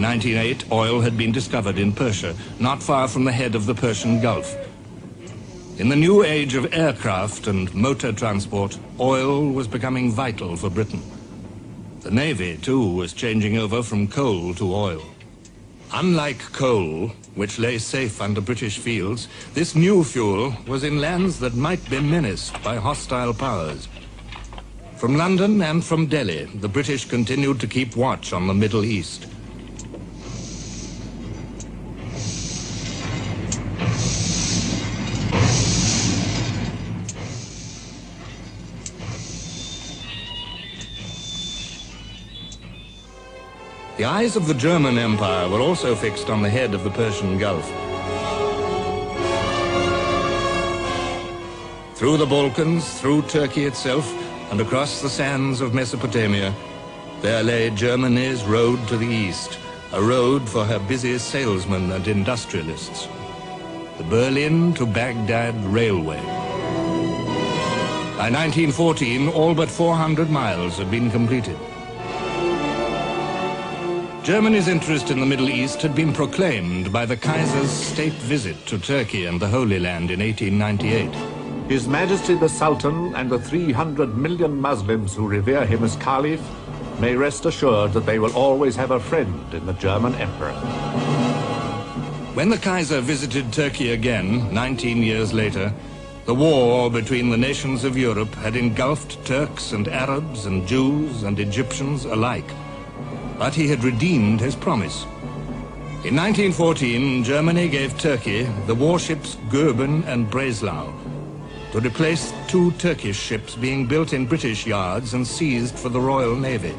In 1908, oil had been discovered in Persia, not far from the head of the Persian Gulf. In the new age of aircraft and motor transport, oil was becoming vital for Britain. The Navy, too, was changing over from coal to oil. Unlike coal, which lay safe under British fields, this new fuel was in lands that might be menaced by hostile powers. From London and from Delhi, the British continued to keep watch on the Middle East. The eyes of the German Empire were also fixed on the head of the Persian Gulf. Through the Balkans, through Turkey itself, and across the sands of Mesopotamia, there lay Germany's road to the east, a road for her busy salesmen and industrialists. The Berlin to Baghdad Railway. By 1914, all but 400 miles had been completed. Germany's interest in the Middle East had been proclaimed by the Kaiser's state visit to Turkey and the Holy Land in 1898. His Majesty the Sultan and the 300 million Muslims who revere him as Caliph may rest assured that they will always have a friend in the German Emperor. When the Kaiser visited Turkey again, 19 years later, the war between the nations of Europe had engulfed Turks and Arabs and Jews and Egyptians alike. But he had redeemed his promise. In 1914, Germany gave Turkey the warships Goeben and Breslau to replace 2 Turkish ships being built in British yards and seized for the Royal Navy.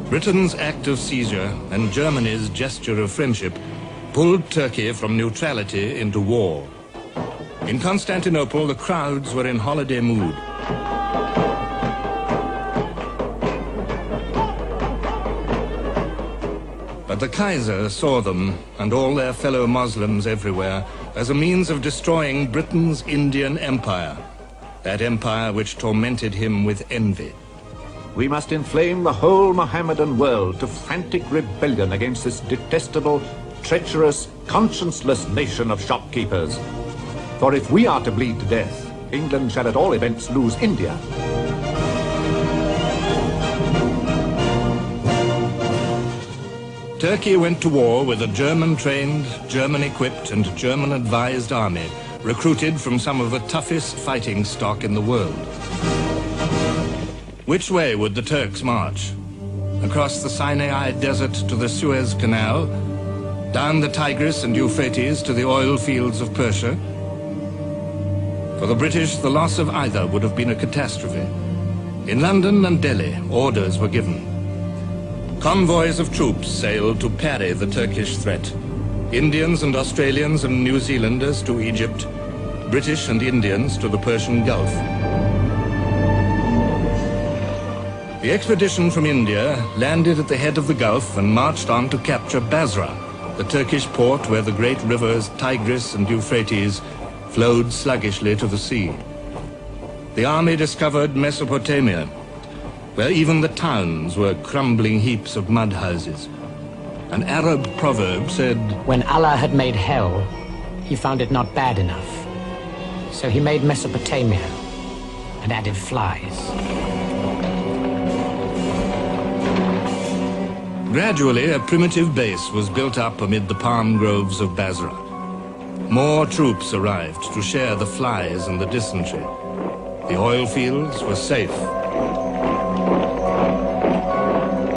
Britain's act of seizure and Germany's gesture of friendship pulled Turkey from neutrality into war. In Constantinople, the crowds were in holiday mood. But the Kaiser saw them, and all their fellow Muslims everywhere, as a means of destroying Britain's Indian Empire, that empire which tormented him with envy. We must inflame the whole Mohammedan world to frantic rebellion against this detestable, treacherous, conscienceless nation of shopkeepers. For if we are to bleed to death, England shall at all events lose India. Turkey went to war with a German-trained, German-equipped and German-advised army, recruited from some of the toughest fighting stock in the world. Which way would the Turks march? Across the Sinai Desert to the Suez Canal? Down the Tigris and Euphrates to the oil fields of Persia? For the British, the loss of either would have been a catastrophe. In London and Delhi, orders were given. Convoys of troops sailed to parry the Turkish threat. Indians and Australians and New Zealanders to Egypt, British and Indians to the Persian Gulf. The expedition from India landed at the head of the Gulf and marched on to capture Basra, the Turkish port where the great rivers Tigris and Euphrates flowed sluggishly to the sea. The army discovered Mesopotamia, where even the towns were crumbling heaps of mud houses. An Arab proverb said, "When Allah had made hell, he found it not bad enough. So he made Mesopotamia and added flies." Gradually, a primitive base was built up amid the palm groves of Basra. More troops arrived to share the flies and the dysentery. The oil fields were safe.